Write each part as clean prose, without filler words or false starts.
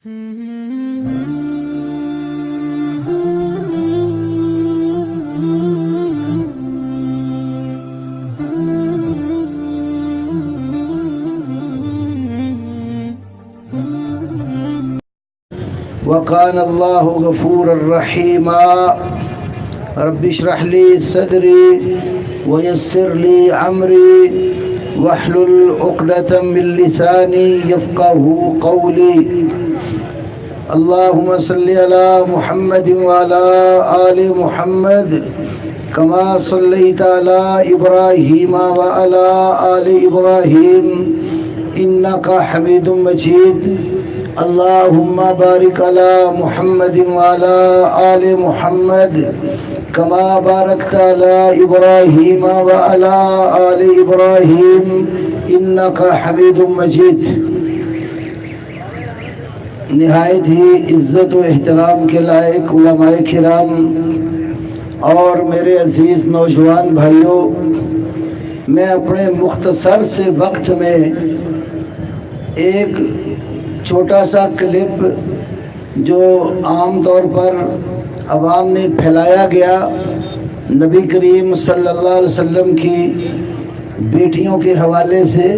وكان الله غفورا رحيما رب اشرح لي صدري ويسر لي عمري واحلل عقدة من لساني يفقه قولي اللهم صل على محمد وعلى آل محمد كما صليت على إبراهيم وعلى آل إبراهيم إنك حميد مجيد اللهم بارك على محمد وعلى آل محمد كما باركت على إبراهيم وعلى آل إبراهيم إنك حميد مجيد. نہایت ہی عزت و احترام کے لائق علماء کرام اور میرے عزیز نوجوان بھائیوں، میں اپنے مختصر سے وقت میں ایک چھوٹا سا کلپ جو عام طور پر عوام میں پھیلایا گیا نبی کریم صلی اللہ علیہ وسلم کی بیٹیوں کے حوالے سے،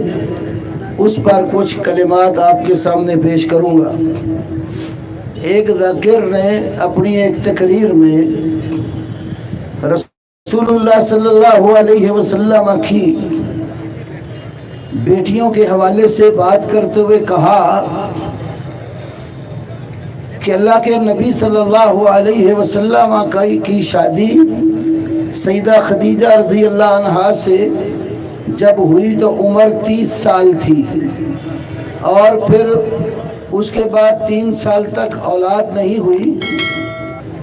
اس پر کچھ کلمات آپ کے سامنے پیش کروں گا. ایک ذاکر نے اپنی ایک تقریر میں رسول اللہ صلی اللہ علیہ وسلم کی بیٹیوں کے حوالے سے بات کرتے ہوئے کہا کہ اللہ کے نبی صلی اللہ علیہ وسلم کی شادی سیدہ خدیجہ رضی اللہ عنہا سے جب ہوئی تو عمر 30 سال تھی، اور پھر اس کے بعد 3 سال تک اولاد نہیں ہوئی.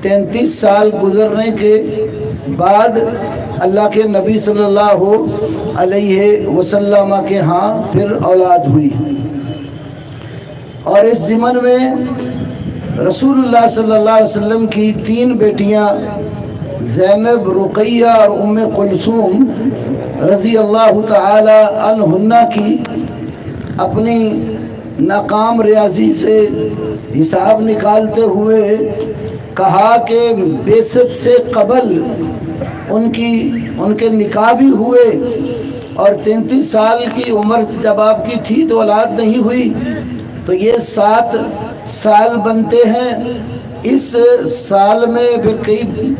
33 سال گزرنے کے بعد اللہ کے نبی صلی اللہ علیہ وسلم کے ہاں پھر اولاد ہوئی. اور اس ضمن میں رسول اللہ صلی اللہ علیہ وسلم کی 3 بیٹیاں زینب، رقیہ اور ام کلثوم رضی اللہ تعالی عنہن کی اپنی ناکام ریاضی سے حساب نکالتے ہوئے کہا کہ بعثت سے قبل ان کے نکاح بھی ہوئے، اور 33 سال کی عمر جب آپ کی تھی تو اولاد نہیں ہوئی، تو یہ 7 سال بنتے ہیں. اس سال میں پھر کئی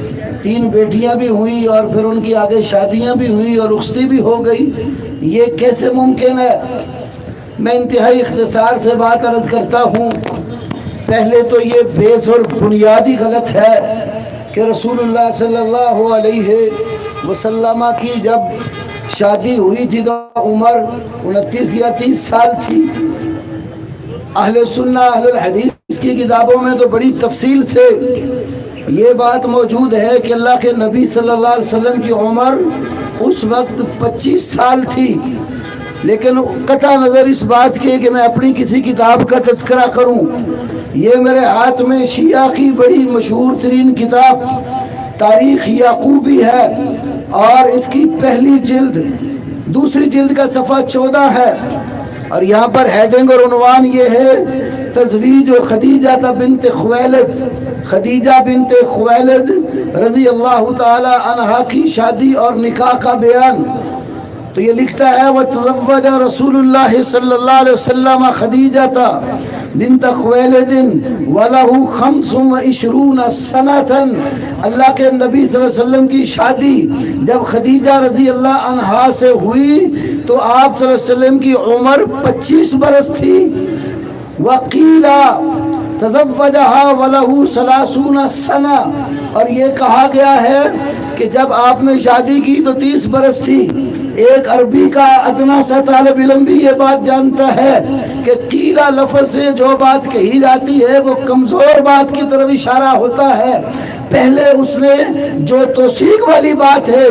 3 بیٹیاں بھی ہوئی، اور پھر ان کی آگے شادیاں بھی ہوئی اور رخصتی بھی ہو گئی. یہ کیسے ممکن ہے؟ میں انتہائی اختصار سے بات عرض کرتا ہوں. پہلے تو یہ بیس اور بنیادی غلط ہے کہ رسول اللہ صلی اللہ علیہ وسلم کی جب شادی ہوئی تھی تو عمر 29 یا 30 سال تھی. اہل سنہ اہل الحدیث کی کتابوں میں تو بڑی تفصیل سے یہ بات موجود ہے کہ اللہ کے نبی صلی اللہ علیہ وسلم کی عمر اس وقت 25 سال تھی. لیکن قطع نظر اس بات کے کہ میں اپنی کسی کتاب کا تذکرہ کروں، یہ میرے ہاتھ میں شیعہ کی بڑی مشہور ترین کتاب تاریخ یعقوبی ہے، اور اس کی پہلی جلد دوسری جلد کا صفحہ 14 ہے، اور یہاں پر ہیڈنگ اور عنوان یہ ہے تزویج خدیجہ بنت خویلد، خدیجہ بنت خویلد رضی اللہ تعالی عنہا کی شادی اور نکاح کا بیان. تو یہ لکھتا ہے وتزوج رسول اللہ صلی اللہ علیہ وسلم خدیجہ بنت خویلد وله 25 سنة. اللہ کے نبی صلی اللہ علیہ وسلم کی شادی جب خدیجہ رضی اللہ عنہا سے ہوئی تو آپ صلی اللہ علیہ وسلم کی عمر 25 برس تھی. وقیل تزوجها وله 30 سنة، اور یہ کہا گیا ہے کہ جب آپ نے شادی کی تو 30 برس تھی. ایک عربی کا ادنا سا طالب علم بھی یہ بات جانتا ہے کہ قیلہ لفظ سے جو بات کہی جاتی ہے وہ کمزور بات کی طرف اشارہ ہوتا ہے. پہلے اس نے جو توثیق والی بات ہے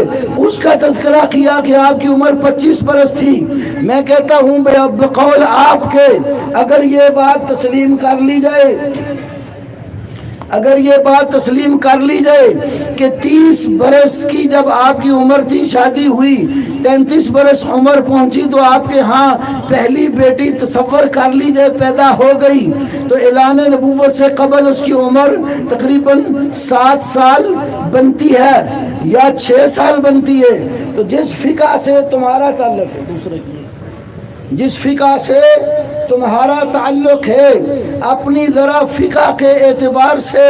اس کا تذکرہ کیا کہ آپ کی عمر 25 برس تھی. میں کہتا ہوں بقول آپ کے اگر یہ بات تسلیم کر لی جائے اگر یہ بات تسلیم کر لی جائے کہ 30 برس کی جب آپ کی عمر تھی شادی ہوئی، 33 برس عمر پہنچی تو آپ کے ہاں پہلی بیٹی تصور کر لی جائے پیدا ہو گئی، تو اعلان نبوت سے قبل اس کی عمر تقریباً 7 سال بنتی ہے یا 6 سال بنتی ہے۔ تو جس فقہ سے تمہارا تعلق ہے، دوسرے جس فقہ سے تمہارا تعلق ہے، اپنی ذرا فقہ کے اعتبار سے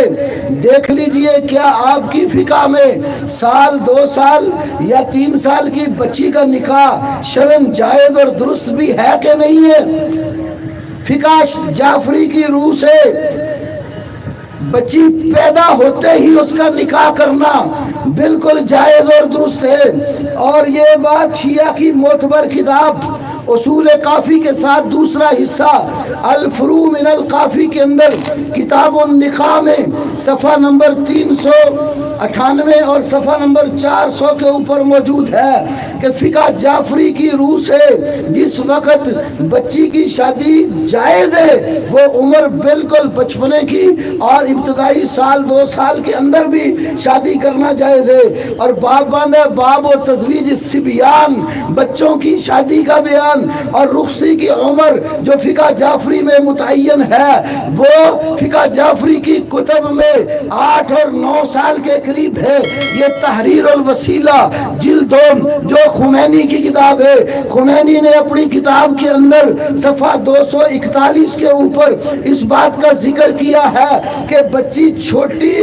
دیکھ لیجئے کیا آپ کی فقہ میں 1 سال 2 سال یا 3 سال کی بچی کا نکاح شرعاً جائز اور درست بھی ہے کہ نہیں ہے۔ فقہ جعفری کی روح سے بچی پیدا ہوتے ہی اس کا نکاح کرنا بالکل جائز اور درست ہے، اور یہ بات شیعہ کی معتبر کتاب اصول کافی کے ساتھ دوسرا حصہ الفروع من الکافی کے اندر کتاب النکاح میں صفحہ نمبر 398 اور صفحہ نمبر 400 کے اوپر موجود ہے کہ فقہ جعفری کی روح سے جس وقت بچی کی شادی جائز ہے وہ عمر بالکل بچپنے کی اور ابتدائی 1 سال 2 سال کے اندر بھی شادی کرنا جائز ہے، اور باب باندھے باب و تزویج الصبیان بچوں کی شادی کا بیان اور رخصتی کی عمر جو فقہ جعفری میں متعین ہے وہ فقہ جعفری کی کتب میں 8 اور 9 سال کے قریب ہے۔ یہ تحریر الوسیلہ جلد 2 جو خمینی کی کتاب ہے، خمینی نے اپنی کتاب کے اندر صفحہ 241 کے اوپر اس بات کا ذکر کیا ہے کہ بچی چھوٹی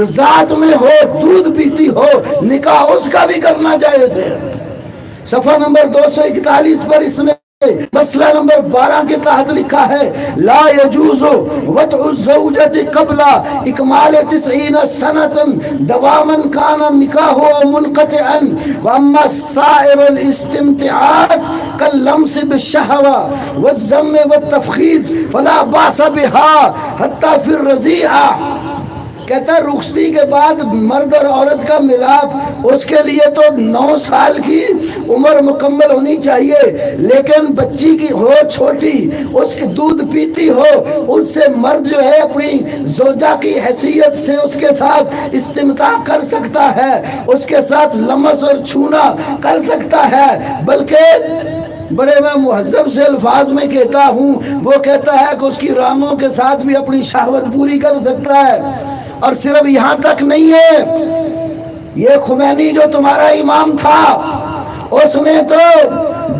رضاعت میں ہو، دودھ پیتی ہو، نکاح اس کا بھی کرنا جائز ہے۔ صفحہ نمبر 241 پر اس نے مسئلہ نمبر 12 کے تحت لکھا ہے لا يجوز وطع الزوجة قبل اکمال 90 سنة دواما كان النکاح منقطعا، واما سائر الاستمتاعات كاللمس بالشهوة والذم والتفخيذ فلا باس بها حتى في الرضيعة۔ کہتا ہے رخصتی کے بعد مرد اور عورت کا ملاپ اس کے لیے تو 9 سال کی عمر مکمل ہونی چاہیے، لیکن بچی کی ہو چھوٹی، اس کی دودھ پیتی ہو، اس سے مرد جو ہے اپنی زوجہ کی حیثیت سے اس کے ساتھ استمتاع کر سکتا ہے، اس کے ساتھ لمس اور چھونا کر سکتا ہے، بلکہ بڑے میں مہذب سے الفاظ میں کہتا ہوں، وہ کہتا ہے کہ اس کی رانوں کے ساتھ بھی اپنی شہوت پوری کر سکتا ہے۔ اور صرف یہاں تک نہیں ہے، یہ خمینی جو تمہارا امام تھا اس نے تو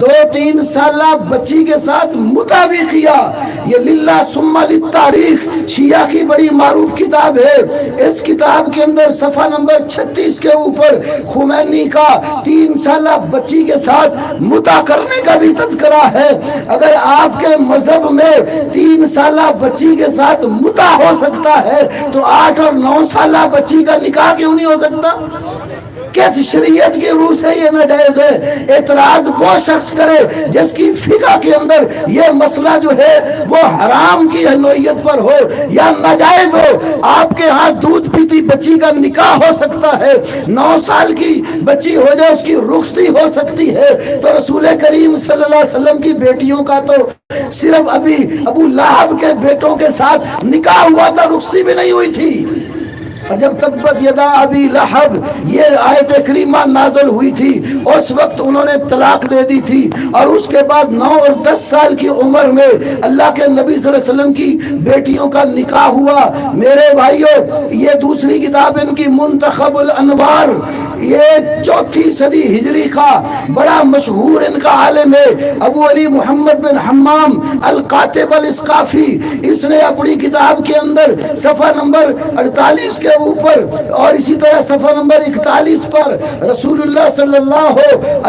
2-3 سالہ بچی کے ساتھ متع بھی کیا۔ یہ للہ ثم للتاریخ شیعہ کی بڑی معروف کتاب ہے، اس کتاب کے اندر صفحہ نمبر 36 کے اوپر خمینی کا 3 سالہ بچی کے ساتھ متع کرنے کا بھی تذکرہ ہے۔ اگر آپ کے مذہب میں 3 سالہ بچی کے ساتھ متع ہو سکتا ہے تو 8 اور 9 سالہ بچی کا نکاح کیوں نہیں ہو سکتا؟ کس شریعت کی روح سے یہ ناجائز ہے؟ اعتراض وہ شخص کرے جس کی فقہ کے اندر یہ مسئلہ جو ہے وہ حرام کی نوعیت پر ہو یا ناجائز ہو۔ آپ کے ہاں دودھ پیتی بچی کا نکاح ہو سکتا ہے، 9 سال کی بچی ہو جائے اس کی رخصتی ہو سکتی ہے، تو رسول کریم صلی اللہ علیہ وسلم کی بیٹیوں کا تو صرف ابھی ابو لہب کے بیٹوں کے ساتھ نکاح ہوا تھا، رخصتی بھی نہیں ہوئی تھی۔ اور جب تبت یدا ابی لہب یہ آیت کریمہ نازل ہوئی تھی اس وقت انہوں نے طلاق دے دی تھی، اور اس کے بعد 9 اور 10 سال کی عمر میں اللہ کے نبی صلی اللہ علیہ وسلم کی بیٹیوں کا نکاح ہوا۔ میرے بھائیوں، یہ دوسری کتاب ان کی منتخب الانوار، یہ 4 صدی ہجری کا بڑا مشہور ان کا عالم ہے ابو علی محمد بن حمام القاتب الاسقافی، اس نے اپنی کتاب کے اندر صفحہ نمبر 48 کے اوپر اور اسی طرح صفحہ نمبر 41 پر رسول اللہ صلی اللہ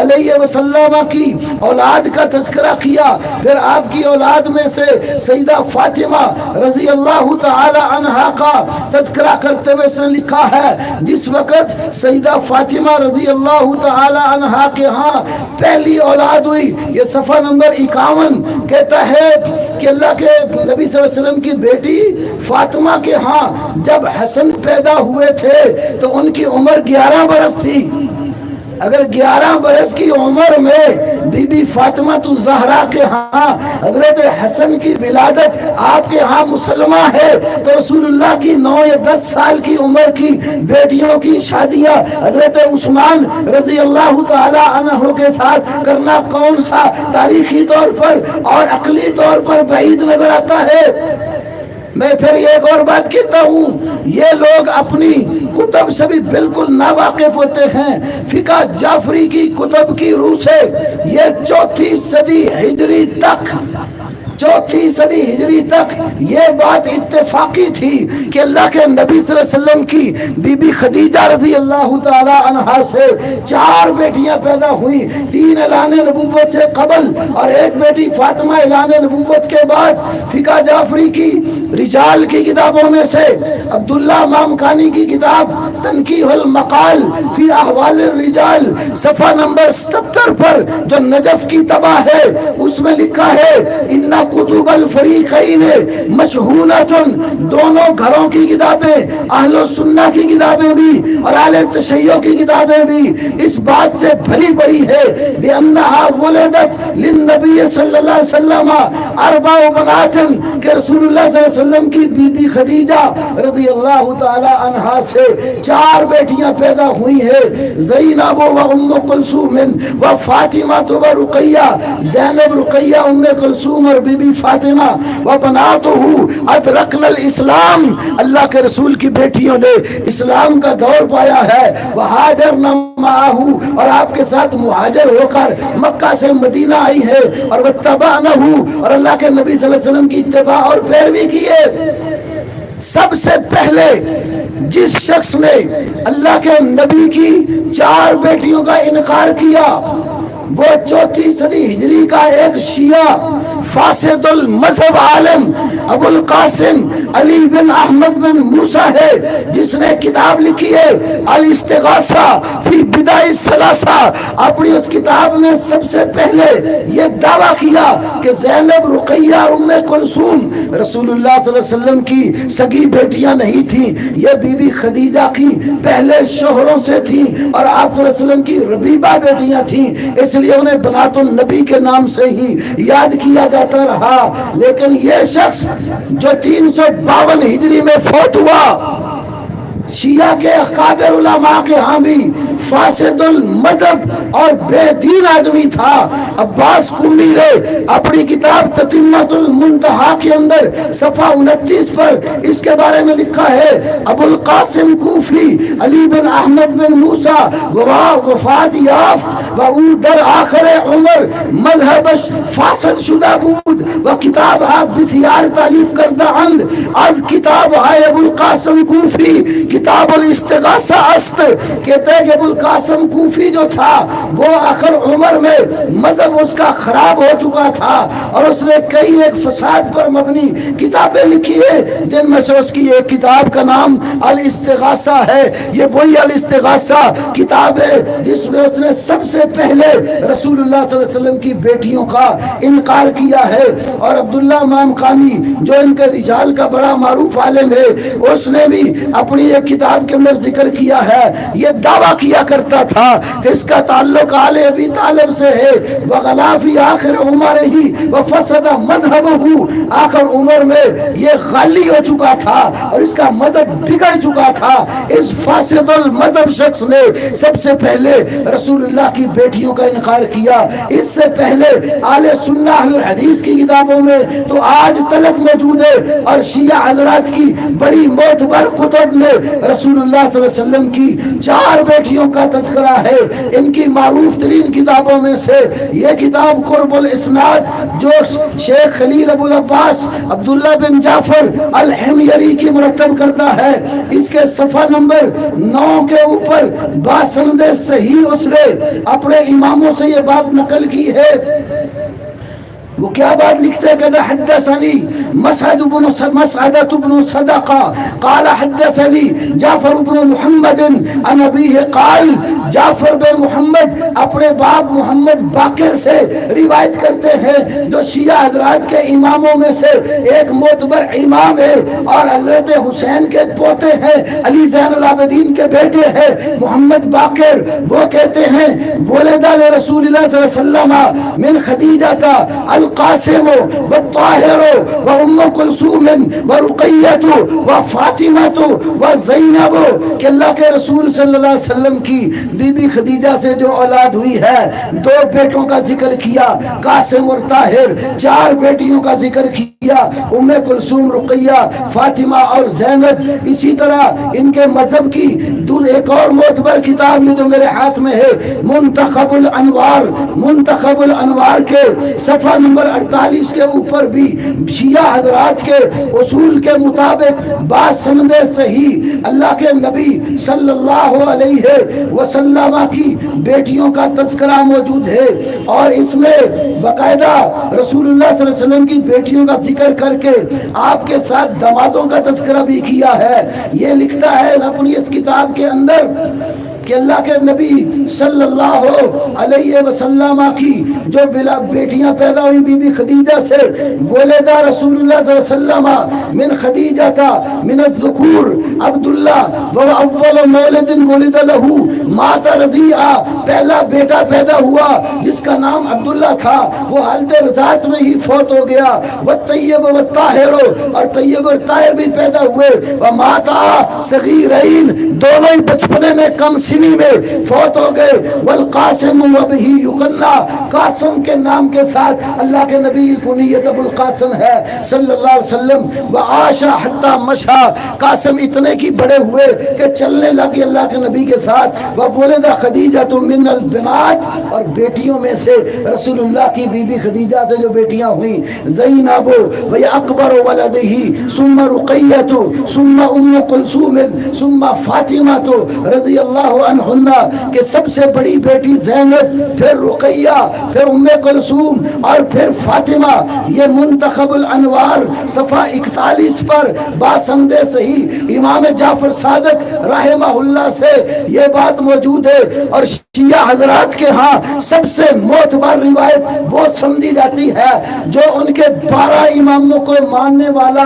علیہ وسلم کی اولاد کا تذکرہ کیا۔ پھر آپ کی اولاد میں سے سیدہ فاطمہ رضی اللہ تعالی عنہا کا تذکرہ کرتے ہوئے اس نے لکھا ہے جس وقت سیدہ فاطمہ رضی اللہ تعالی عنہا کے ہاں پہلی اولاد ہوئی، یہ صفحہ نمبر 51 کہتا ہے کہ اللہ کے نبی صلی اللہ علیہ وسلم کی بیٹی فاطمہ کے ہاں جب حسن پیدا ہوئے تھے تو ان کی عمر 11 برس تھی۔ اگر 11 برس کی عمر میں بی بی فاطمہ الزہرا کے ہاں حضرت حسن کی ولادت آپ کے ہاں مسلمہ ہے، تو رسول اللہ کی 9 یا 10 سال کی عمر کی بیٹیوں کی شادیاں حضرت عثمان رضی اللہ تعالی عنہ کے ساتھ کرنا کون سا تاریخی طور پر اور عقلی طور پر بعید نظر آتا ہے؟ میں پھر ایک اور بات کہتا ہوں، یہ لوگ اپنی کتب سے بھی بالکل ناواقف ہوتے ہیں۔ فقہ جعفری کی کتب کی روح سے یہ 4 صدی ہجری تک 4 صدی ہجری تک یہ بات اتفاقی تھی کہ اللہ کے نبی صلی اللہ علیہ وسلم کی بی بی خدیجہ رضی اللہ تعالی عنہا سے 4 بیٹیاں پیدا ہوئی، 3 اعلان نبوت سے قبل اور 1 بیٹی فاطمہ اعلان نبوت کے بعد۔ فقہ جعفری کی رجال کی کتابوں میں سے عبداللہ مامکانی کی کتاب تنقیح المقال فی احوال الرجال صفحہ نمبر 77 پر جو نجف کی طبع ہے اس میں لکھا ہے انہ کتب الفریقین مشہونۃ، دونوں گھروں کی کتابیں، اہل سنہ کی کتابیں بھی اور اہل تشیع کی کتابیں بھی اس بات سے بھری پڑی ہے بِأَنَّهَا وُلِدَتْ لِلنَّبِيِّ صلی اللہ علیہ وسلم 4 بنات، کہ رسول اللہ صلی اللہ علیہ وسلم کی بی بی خدیجہ رضی اللہ تعالی عنہا سے 4 بیٹیاں پیدا ہوئی ہیں، زینب و ام کلثوم و فاطمہ و رقیہ، زینب، رقیہ، ام کلثوم اور بی بی فاطمہ و بناتہ ادرکن الاسلام، اللہ کے رسول کی بیٹیوں نے اسلام کا دور پایا ہے، وہاجرن معہ، اور آپ کے ساتھ مہاجر ہو کر مکہ سے مدینہ آئی ہے، اور واتبعنہ، اور اللہ کے نبی صلی اللہ علیہ وسلم کی اتباع اور پیروی کی ہے۔ سب سے پہلے جس شخص نے اللہ کے نبی کی 4 بیٹیوں کا انکار کیا وہ 4 صدی ہجری کا ایک شیعہ فاسد المذہب عالم ابو القاسم علی بن احمد بن موسیٰ ہے، جس نے کتاب لکھی ہے الاستغاثہ فی بدع الثلاثہ۔ اپنی اس کتاب میں سب سے پہلے یہ دعویٰ کیا کہ زینب، رقیہ اور ام کلثوم رسول اللہ صلی اللہ علیہ وسلم کی سگی بیٹیاں نہیں تھیں، یہ بی بی خدیجہ کی پہلے شوہروں سے تھیں اور آپ صلی اللہ علیہ وسلم کی ربیبہ بیٹیاں تھیں، اس لیے انہیں بنات النبی کے نام سے ہی یاد کیا جاتا رہا۔ لیکن یہ شخص جو 352 ہجری میں فوت ہوا، شیعہ کے اکابر علماء کے ہاں بھی فاسد المذہب اور بے دین آدمی تھا، عباس قمی نے اپنی کتاب تتمۃ المنتہا کے اندر صفحہ 29 پر اس کے بارے میں لکھا ہے ابو القاسم کوفی علی بن احمد بن موسیٰ وفات یافت و در آخر عمر مذہب فاسد شدہ بود و کتاب بسیار تعلیف کردہ اند از کتاب ابو القاسم کوفی کتاب الاستغاثہ است، کہتے ہیں کہ ابو القاسم کوفی جو تھا وہ آخر عمر میں مذہب اس کا خراب ہو چکا تھا اور اس نے کئی ایک فساد پر مبنی کتابیں لکھی ہیں، جن میں سے اس کی ایک کتاب کا نام الاستغاثہ ہے۔ یہ وہی الاستغاثہ کتاب ہے جس میں اس نے سب سے پہلے رسول اللہ صلی اللہ علیہ وسلم کی بیٹیوں کا انکار کیا ہے۔ اور عبداللہ مامکانی جو ان کے رجال کا بڑا معروف عالم ہے، اس نے بھی اپنی ایک کتاب کے اندر ذکر کیا ہے، یہ دعویٰ کیا کرتا تھا کہ اس کا تعلق آل ابی طالب سے ہے، وغلا فی آخر عمر ہی وفسد مذہبہ، آخر عمر میں یہ غالی ہو چکا تھا اور اس کا مذہب بگڑ چکا تھا۔ اس فاسد المذہب شخص نے سب سے پہلے رسول اللہ کی بیٹیوں کا انکار کیا۔ اس سے پہلے آل سنہ اہل حدیث کی کتابوں میں تو آج تلک موجود ہے، اور شیعہ حضرات کی بڑی معتبر کتب میں رسول اللہ صلی اللہ علیہ وسلم کی 4 بیٹیوں کا تذکرہ ہے۔ ان کی معروف ترین کتابوں میں سے یہ کتاب قرب الاسناد جو شیخ خلیل ابو العباس عبداللہ بن جعفر الحمیری کی مرتب کرتا ہے، اس کے صفحہ نمبر 9 کے اوپر باسند صحیح اس نے اپنے اماموں سے یہ بات نقل کی ہے۔ وہ کیا بات لکھتے ہیں کہ حدثنی مسعد بن صدقہ قال حدثنی جعفر بن محمد عن ابیہ قال جعفر بن محمد اپنے باپ محمد باقر سے روایت کرتے ہیں جو شیعہ حضرات کے اماموں میں سے ایک معتبر امام ہے اور حضرت حسین کے پوتے ہیں، علی زین العابدین کے بیٹے ہیں محمد باقر۔ وہ کہتے ہیں ولد رسول اللہ صلی اللہ علیہ وسلم من خدیجہ القاسم والطاہر وام کلثوم ورقیۃ وفاطمہ وزینب، کہ اللہ کے رسول صلی اللہ علیہ وسلم کی بی بی خدیجہ سے جو اولاد ہوئی ہے، دو بیٹوں کا ذکر کیا قاسم اور طاہر، چار بیٹیوں کا ذکر کیا ام کلثوم، رقیہ، فاطمہ اور زینب۔ اسی طرح ان کے مذہب کی ایک اور معتبر کتاب یہ جو میرے ہاتھ میں ہے منتخب الانوار، منتخب الانوار کے صفحہ نمبر 48 کے اوپر بھی شیعہ حضرات کے اصول کے مطابق بعض سند صحیح اللہ کے نبی صلی اللہ علیہ وسلم کی بیٹیوں کا تذکرہ موجود ہے، اور اس میں باقاعدہ رسول اللہ صلی اللہ علیہ وسلم کی بیٹیوں کا ذکر کر کے آپ کے ساتھ دامادوں کا تذکرہ بھی کیا ہے۔ یہ لکھتا ہے اپنی اس کتاب کے اندر کہ اللہ کے نبی صلی اللہ علیہ وسلم کی جو بیٹیاں پیدا ہوئی بی بی خدیجہ سے، ولد رسول اللہ صلی اللہ علیہ وسلم من خدیجہ من الذکور عبداللہ واول مولد ولد له مات رضیعہ، پہلا بیٹا پیدا ہوا جس کا نام عبداللہ تھا، وہ حالت رضاعت میں ہی فوت ہو گیا، والطیب والطاہر، اور طیب اور طاہر بھی پیدا ہوئے، وماتا صغیرین، دونوں ہی بچپنے میں کم سنی میں فوت ہو گئے، والقاسم وبہی یقنا، قاسم کے نام کے ساتھ اللہ کے نبی کی کنیت ابو القاسم ہے صلی اللہ علیہ وسلم، وعاش حتی مشا، قاسم اتنے کی بڑے ہوئے کہ چلنے لگے اللہ کے نبی کے ساتھ، وولد خدیجہ من البنات، اور بیٹیوں میں سے رسول اللہ کی بی بی خدیجہ سے جو بیٹیاں ہوئیں زینب و اکبر ولدہ ثم رقیۃ ثم ام کلثوم ثم فاطمہ رضی اللہ عنہن، کہ سب سے بڑی بیٹی زینب، پھر رقیہ، پھر ام کلثوم اور پھر فاطمہ۔ یہ منتخب الانوار صفحہ 41 پر باسند صحیح امام جعفر صادق رحمہ اللہ سے یہ بات موجود ہے، اور شیعہ حضرات کے ہاں سب سے معتبر روایت وہ سمجھی جاتی ہے جو ان کے 12 اماموں کو ماننے والا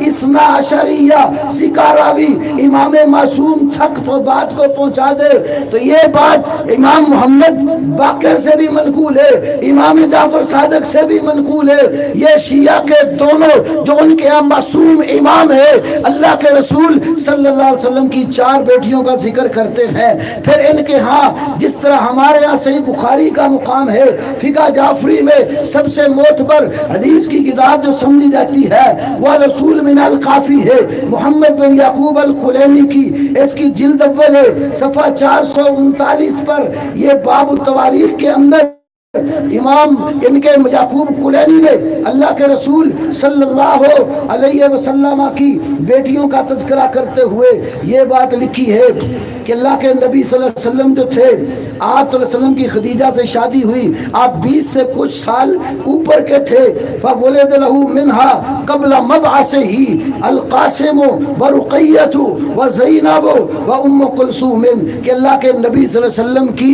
اثنا عشریہ سکاراوی امام معصوم چھک تو بات کو پہنچا دے، تو یہ بات امام محمد باقر سے بھی منقول ہے، امام جعفر صادق سے بھی منقول ہے۔ یہ شیعہ کے دونوں جو ان کے ہاں معصوم امام ہے، اللہ کے رسول صلی اللہ علیہ وسلم کی 4 بیٹیوں کا ذکر کرتے ہیں، پھر ان کے ہاں جس طرح ہمارے ہاں صحیح بخاری کا مقام ہے، فقہ جعفری میں سب سے معتبر حدیث کی کتاب جو سمجھی جاتی ہے وہ رسول من القافی ہے، محمد بن یعقوب الکلینی کی، اس کی جلد اول ہے صفحہ 439 پر، یہ باب التواریخ کے اندر امام ان کے یعقوب کلینی نے اللہ کے رسول صلی اللہ علیہ وسلم کی بیٹیوں کا تذکرہ کرتے ہوئے یہ بات لکھی ہے کہ اللہ کے نبی صلی اللہ علیہ وسلم جو تھے، آپ صلی اللہ علیہ وسلم کی خدیجہ سے شادی ہوئی، آپ 20 سے کچھ سال اوپر کے تھے، فَوَلِدَ لَهُ مِنْهَا قَبْلَ مَبْعَثِهِ الْقَاسِمُ وَرُقَيَّةُ وَزَيْنَبُ وَأُمُّ كُلْثُومٍ، کہ اللہ کے نبی صلی اللہ علیہ وسلم کی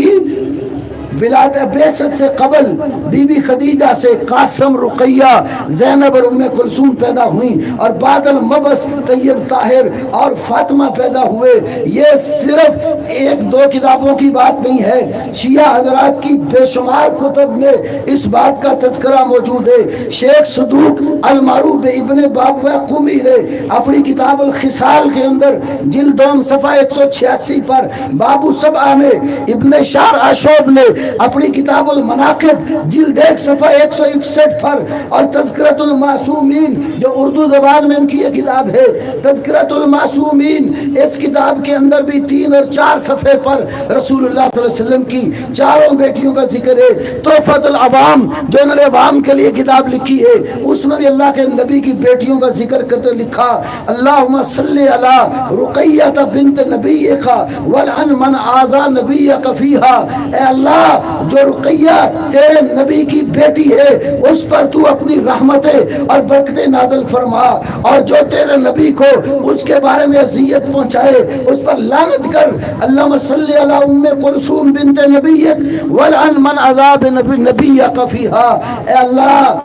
ولادت بعثت سے قبل بی بی خدیجہ سے قاسم، رقیہ، زینب اور ام کلثوم پیدا ہوئیں، اور بعد المبعث طیب، طاہر اور فاطمہ پیدا ہوئے۔ یہ صرف 1-2 کتابوں کی بات نہیں ہے، شیعہ حضرات کی بے شمار کتب میں اس بات کا تذکرہ موجود ہے۔ شیخ صدوق المعروف ابن بابوہ قمی نے اپنی کتاب الخصال کے اندر جلد دوم صفحہ 186 پر بابو سبعہ میں، ابن شار آشوب نے اپنی کتاب المناقب جلد 1 صفحہ 161 پر، اور تذکرۃ المعصومین جو اردو زبان میں ان کی یہ کتاب ہے، تذکرۃ المعصومین، اس کتاب کے اندر بھی 3 اور 4 صفحے پر رسول اللہ صلی اللہ علیہ وسلم کی 4 بیٹیوں کا ذکر ہے۔ تحفۃ العوام جو انہوں نے عوام کے لیے کتاب لکھی ہے، اس میں بھی اللہ کے نبی کی بیٹیوں کا ذکر کرتے لکھا، اللہم صلی علی رقیہ بنت نبیک ولعن من آذا نبیک فیہا، اے اللہ اللہ جو رقیہ تیرے نبی کی بیٹی ہے اس پر تو اپنی رحمتیں اور برکتیں نازل فرما، اور جو تیرے نبی کو اس کے بارے میں اذیت پہنچائے اس پر لعنت کر۔ اللہم صلی علی ام کلثوم بنت نبیک ولعن من عذاب نبیک فیہا۔ اے اللہ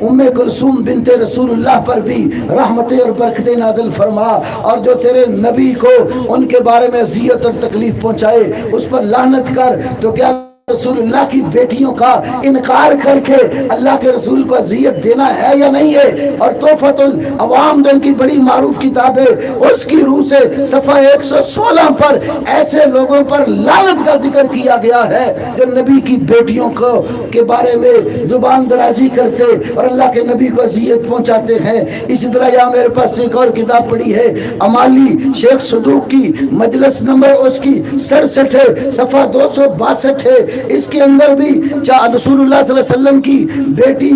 ام کلثوم بنت رسول اللہ پر بھی رحمتیں اور برکتیں نازل فرما، اور جو تیرے نبی کو ان کے بارے میں اذیت اور تکلیف پہنچائے اس پر لعنت کر۔ تو کیا رسول اللہ کی بیٹیوں کا انکار کر کے اللہ کے رسول کو اذیت دینا ہے یا نہیں ہے؟ اور تحفۃ العوام جو ان کی بڑی معروف کتاب ہے اس کی روح سے صفحہ 116 پر ایسے لوگوں پر لعنت کا ذکر کیا گیا ہے جو نبی کی بیٹیوں کو کے بارے میں زبان درازی کرتے اور اللہ کے نبی کو اذیت پہنچاتے ہیں۔ اسی طرح یہاں میرے پاس ایک اور کتاب پڑی ہے امالی شیخ صدوق کی، مجلس نمبر اس کی 67 ہے، صفحہ 262 ہے۔ اس کے اندر بھی رسول اللہ صلی اللہ علیہ وسلم کی بیٹی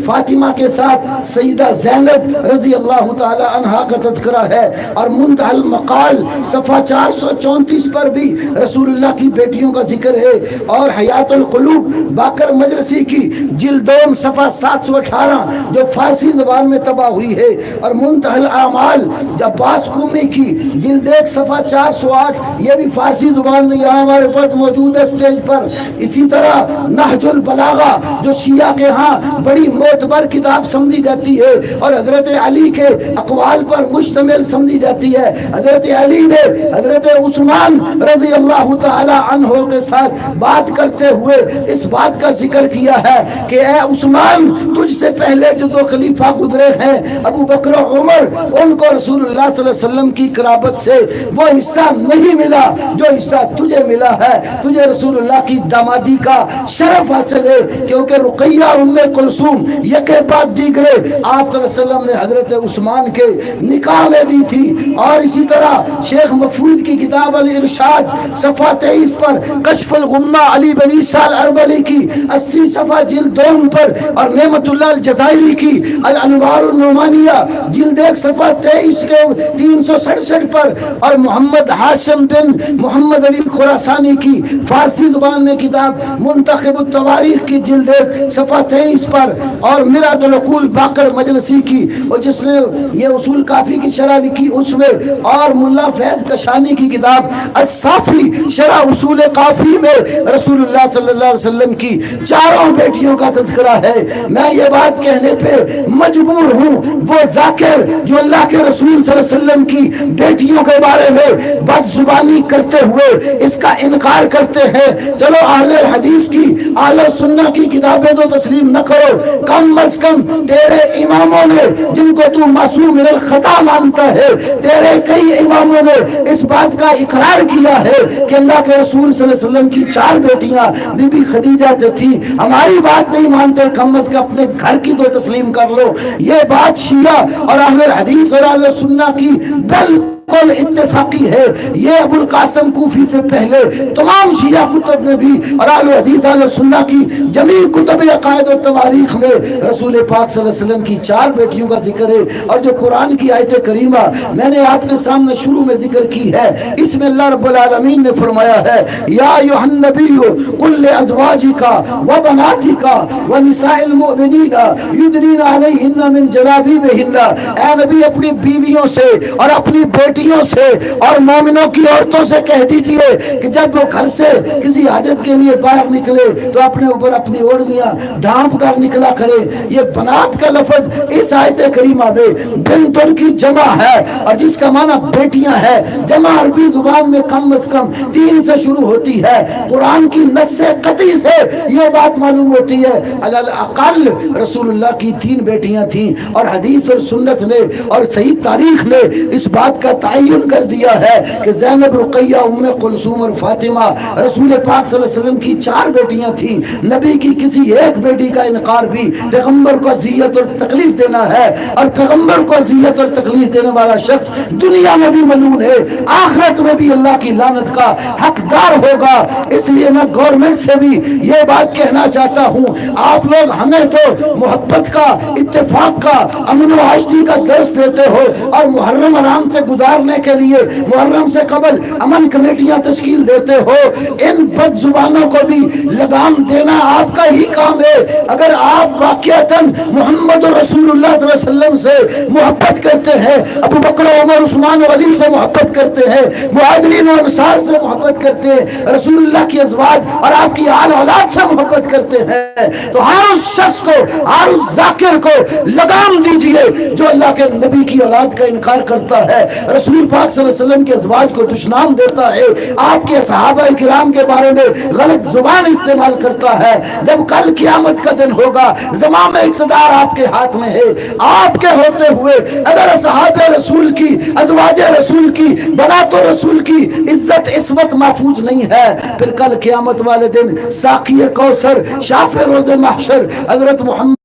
فاطمہ کے ساتھ سیدہ زینب رضی اللہ تعالی عنہا کا تذکرہ ہے، اور منتہی المقال صفحہ 434 پر بھی رسول اللہ کی بیٹیوں کا ذکر ہے، اور حیات القلوب باقر مجلسی کی جلد دوم صفحہ 718 جو فارسی زبان میں طبع ہوئی ہے، اور منتہی الاعمال عباس قومی کی جلد 1 صفحہ 408 یہ بھی فارسی زبان میں یہاں ہمارے پاس موجود ہے اسٹیج پر۔ اسی طرح نہج البلاغہ جو شیعہ کے ہاں بڑی معتبر کتاب سمجھی جاتی ہے اور حضرت علی کے اقوال پر مشتمل سمجھی جاتی ہے، حضرت علی نے حضرت عثمان رضی اللہ تعالی عنہ کے ساتھ بات کرتے ہوئے اس بات کا ذکر کیا ہے کہ اے عثمان تجھ سے پہلے جو دو خلیفہ گزرے ہیں ابو بکر و عمر، ان کو رسول اللہ صلی اللہ علیہ وسلم کی قرابت سے وہ حصہ نہیں ملا جو حصہ تجھے ملا ہے، تجھے رسول اللہ کی دامادی کا شرف حاصل ہے، کیونکہ رقیہ اور ام کلثوم یکے بعد دیگرے آپ صلی اللہ علیہ وسلم نے حضرت عثمان کے نکاح میں دی تھی۔ اور اسی طرح شیخ مفروض کی کتاب الارشاد صفحہ 23 پر، کشف الغمہ علی بن عیسیٰ الاربلی کی 80 صفحہ جلد 2 پر، اور نعمت اللہ الجزائری کی الانوار النعمانیہ جلد 1 صفحہ 23 کے 367 پر، اور محمد ہاشم بن محمد علی خراسانی کی فارسی زبان میں کتاب منتخب التواریخ کی جلد 1 صفحہ 23 پر، اور مراد العقول باقر مجلسی کی اور جس نے یہ اصول کافی کی شرح لکھی اس میں، اور ملا فیض کشانی کی کتاب الصافی شرح اصول کافی میں رسول اللہ صلی اللہ علیہ وسلم کی چاروں بیٹیوں کا تذکرہ ہے۔ میں یہ بات کہنے پہ مجبور ہوں وہ ذاکر جو اللہ کے رسول صلی اللہ علیہ وسلم کی بیٹیوں کے بارے میں بد زبانی کرتے ہوئے اس کا انکار کرتے ہیں، چلو اہل حدیث کی اہل سنہ کی کتابیں تو تسلیم نہ کرو، کم از کم تیرے اماموں نے جن کو تو معصوم من الخطا مانتا ہے، تیرے کئی اماموں نے اس بات کا اقرار کیا ہے کہ اللہ کے رسول صلی اللہ علیہ وسلم کی 4 بیٹیاں بی بی خدیجہ تھی۔ ہماری بات نہیں مانتے، کم از کم اپنے گھر کی تو تسلیم کر لو۔ یہ بات شیعہ اور اہل حدیث اور اہل سنہ کی بالکل اتفاقی ہے۔ یہ ابو القاسم کوفی سے پہلے تمام شیعہ کتب میں بھی اور اہل حدیث اہل سنہ کی جمیع کتب عقائد و تواریخ میں رسول پاک صلی اللہ علیہ وسلم کی 4 بیٹیوں کا ذکر ہے، اور جو قرآن کی آیت کریمہ میں نے آپ کے سامنے شروع میں ذکر کی ہے، اس میں اللہ رب العالمین نے فرمایا ہے یا ایھا النبی قل لازواجک وبناتک ونساء المؤمنین یدنین علیہن من جلابیبہن، اے نبی اپنی بیویوں سے اور اپنی بیٹیوں سے اور مومنوں کی عورتوں سے کہہ دیجئے کہ جب وہ گھر سے کسی حاجت کے لیے باہر نکلے تو اپنے اوپر اپنی اوڑھنیاں ڈھانپ کر نکلا کرے۔ یہ بنات کا لفظ اس آیت کریمہ میں بنتن کی جمع ہے، اور جس کا معنی بیٹیاں ہے، جمع عربی زبان میں کم از کم 3 سے شروع ہوتی ہے۔ قرآن کی نص قطعی سے یہ بات معلوم ہوتی ہے الاقل رسول اللہ کی 3 بیٹیاں تھیں، اور حدیث اور سنت نے اور صحیح تاریخ نے اس بات کا تعین کر دیا ہے کہ زینب، رقیہ، ام کلثوم اور فاطمہ رسول پاک صلی اللہ علیہ وسلم کی 4 بیٹیاں تھیں۔ نبی کی کسی ایک بیٹی کا انکار بھی پیغمبر کو اذیت اور تکلیف دینا ہے، اور پیغمبر کو اذیت اور تکلیف دینے والا شخص دنیا میں بھی ملعون ہے، آخرت میں بھی اللہ کی لعنت کا حقدار ہوگا۔ اس لیے میں گورنمنٹ سے بھی یہ بات کہنا چاہتا ہوں، آپ لوگ ہمیں تو محبت کا، اتفاق کا، امن و عاشقی کا درس دیتے ہو اور محرم آرام سے گزار کرنے کے لیے محرم سے قبل امن کمیٹیاں تشکیل دیتے ہو، ان بد زبانوں کو بھی لگام دینا آپ کا ہی کام ہے۔ اگر آپ واقعتاً محمد رسول اللہ صلی اللہ علیہ وسلم سے محبت کرتے ہیں، ابو بکر عمر عثمان و علی سے محبت کرتے ہیں، مہاجرین و انصار سے محبت کرتے ہیں، رسول اللہ کی ازواج اور آپ کی آل اولاد سے محبت کرتے ہیں، تو ہر اس شخص کو، ہر اس ذاکر کو لگام دیجئے جو اللہ کے نبی کی اولاد کا انکار کرتا ہے، رسول پاک صلی اللہ علیہ وسلم کے ازواج کو دشنام دیتا ہے، آپ کے صحابہ کرام کے بارے میں غلط زبان استعمال کرتا ہے۔ جب کل قیامت کا دن ہوگا، زمام اقتدار آپ کے ہاتھ میں ہے، آپ کے ہوتے ہوئے اگر صحابہ رسول کی، ازواج رسول کی، بنات رسول کی عزت عصمت محفوظ نہیں ہے، پھر کل قیامت والے دن ساقی کوثر، شافع روز محشر حضرت محمد،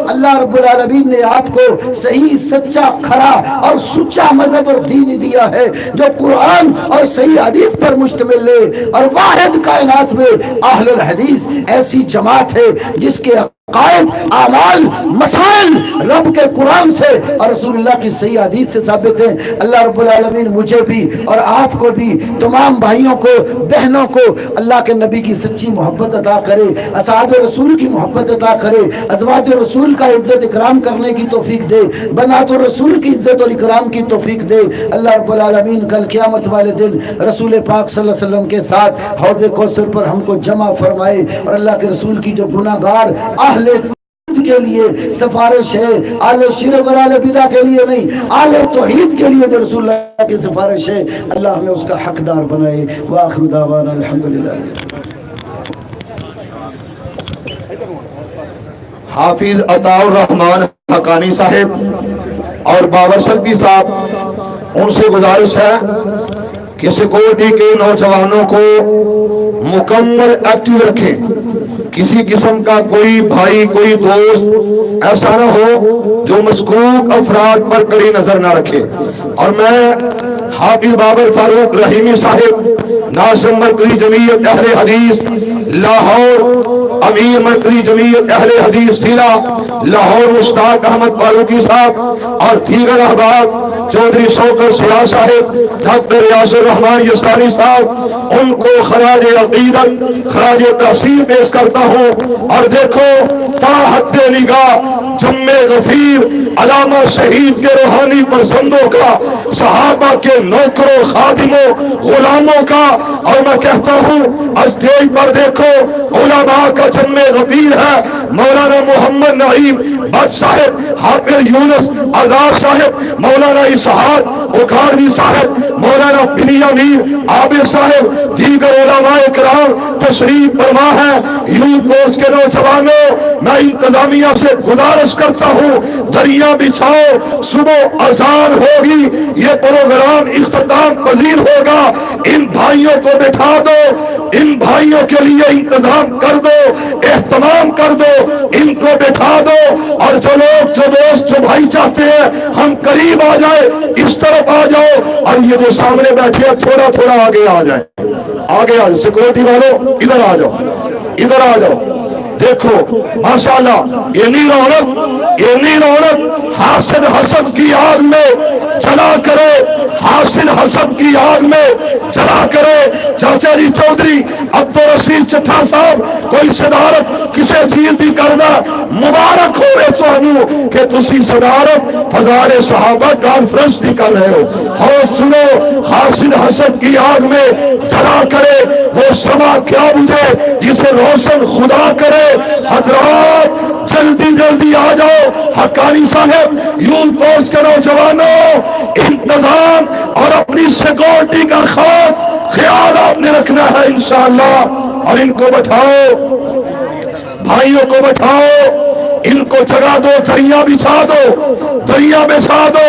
اللہ رب العالمین نے آپ کو صحیح سچا کھرا اور سچا مذہب اور دین دیا ہے جو قرآن اور صحیح حدیث پر مشتمل ہے، اور واحد کائنات میں اہل الحدیث ایسی جماعت ہے جس کے عقائد، اعمال، مسائل رب کے قرآن سے اور رسول اللہ کی صحیح حدیث سے ثابت ہیں۔ اللہ رب العالمین مجھے بھی اور آپ کو بھی، تمام بھائیوں کو، بہنوں کو اللہ کے نبی کی سچی محبت عطا کرے، اصحاب رسول کی محبت عطا کرے، ازواج رسول کا عزت اکرام کرنے کی توفیق دے، بنات رسول کی عزت اور اکرام کی توفیق دے۔ اللہ رب العالمین کل قیامت والے دن رسول پاک صلی اللہ علیہ وسلم کے ساتھ حوض کوثر پر ہم کو جمع فرمائے، اور اللہ کے رسول کی جو گناہ گار اہل کے لیے سفارش ہے، اہل شرک اور اہل بدع کے لیے نہیں، اہل توحید کے لیے جو رسول اللہ کی سفارش ہے، اللہ ہمیں اس کا حقدار بنائے۔ وآخر دعوانا الحمدللہ۔ حافظ عطا الرحمان حقانی صاحب اور بابر سلفی صاحب، ان سے گزارش ہے کہ سیکورٹی کے نوجوانوں کو مکمل ایکٹیو رکھیں، کسی قسم کا کوئی بھائی، کوئی دوست ایسا نہ ہو جو مشکوک افراد پر کڑی نظر نہ رکھے۔ اور میں حافظ بابر فاروق رحیمی صاحب، ناظم مرکزی جمعیت اہل حدیث لاہور، امیر مرکزی جمعیت اہل حدیث ضلع لاہور مشتاق احمد فاروقی صاحب اور دیگر احباب، چودھری شوکت سیاہ صاحب، ڈاکٹر ریاض الرحمان یزدانی صاحب، ان کو خراج عقیدت، خراج تحسین پیش کرتا ہوں۔ اور دیکھو تا حد نگاہ جم غفیر، علامہ شہید کے روحانی فرزندوں کا، صحابہ کے نوکروں، خادموں، غلاموں کا، اور میں کہتا ہوں اسٹیج پر دیکھو علماء کا جم غفیر ہے، مولانا محمد نعیم بٹ صاحب، حافظ یونس آزاد صاحب، مولانا اسحاق اکھاڑوی صاحب، مولانا بنیامین عابد صاحب، دیگر علماء کرام تشریف فرما ہے۔ یوتھ فورس کے نوجوانوں، میں انتظامیہ سے گزارش کرتا ہوں دریا بچھاؤ، صبح اذان ہوگی، یہ پروگرام اختتام پذیر ہوگا، ان بھائیوں کو بٹھا دو، ان بھائیوں کے لیے انتظام کر دو، اہتمام کر دو، ان کو بٹھا دو، اور جو لوگ، جو دوست، جو بھائی چاہتے ہیں ہم قریب آ جائے، اس طرف آ جاؤ، اور یہ جو سامنے بیٹھے ہیں تھوڑا تھوڑا آگے آ جائے، آگے آ جاؤ، سیکورٹی والوں ادھر آ جاؤ، ادھر آ جاؤ۔ دیکھو ماشاءاللہ یہ رونق حاسد حسد کی آگ میں جلا کرے، حاسد حسد کی آگ میں جلا کرے۔ چاچا جی چودھری عبدالرشید چٹھا صاحب، کوئی صدارت کسے چیز دی کردہ مبارک ہوئے تو ہمیں کہ تسی صدارت ہزار صحابہ کانفرنس دی کر رہے ہو سنو، حاسد حسد کی آگ میں جلا کرے وہ شمع کیا بجھے جسے روشن خدا کرے۔ حضرات جلدی جلدی آ جاؤ، حقانی صاحب، یوتھ فورس کے نوجوانوں، انتظام اور اپنی سیکورٹی کا خاص خیال آپ نے رکھنا ہے انشاءاللہ۔ اور ان کو بٹھاؤ، بھائیوں کو بٹھاؤ، ان کو جگہ دو، دریا بچھا دو، دریا بچھا دو۔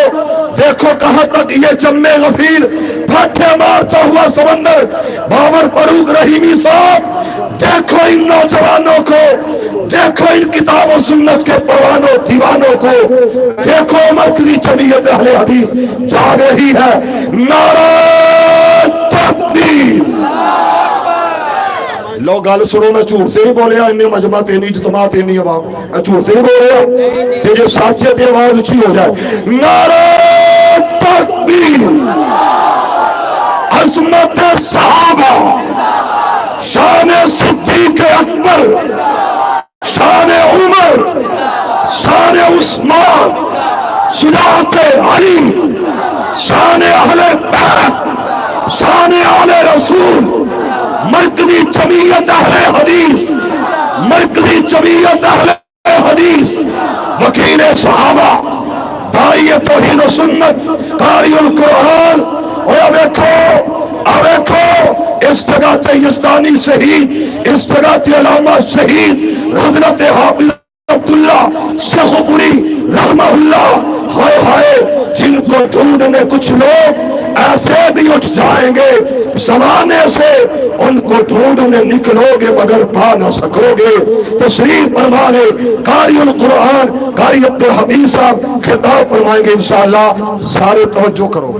دیکھو کہاں تک یہ جم غفیر پھاٹے مارتا ہوا سمندر۔ بابر فاروق رحیمی صاحب، دیکھو ان نوجوانوں کو، دیکھو ان کتاب و سنت کے پروانوں دیوانوں کو، دیکھو مرکزی جمعیت اہل حدیث جاگ رہی ہے۔ نعرہ تکبیر۔ لو گل سنو، میں جھوٹ نہیں بولیا، انہیں مجمع تینی اجتماع تینی عوام، میں جھوٹ نہیں بول رہا، کہ جو سچ ہے آواز اچھی ہو جائے۔ نعرہ تکبیر۔ امین، عظمت صحابہ، شان صدیق اکبر، شان عمر، شان عثمان، شجاعت علی، شان اہل بیت، شان اہل رسول، مرکزی جمعیت اہل حدیث، مرکزی جمعیت اہل حدیث، وکیل صحابہ، داعی توحید و سنت، قاری القرآن۔ اور دیکھو اس جگہ تے یزدانی شہید، اس جگہ تے علامہ شہید حضرت حافظ عبداللہ شیخ پوری رحمہ اللہ، ہائے ہائے، جن کو ڈھونڈنے کچھ لوگ ایسے بھی اٹھ جائیں گے زمانے سے، ان کو ڈھونڈنے نکلو گے مگر پا نہ سکو گے۔ تشریف فرمانے قاری القرآن قاری عبدالحمید صاحب خطاب فرمائیں گے انشاءاللہ، سارے توجہ کرو۔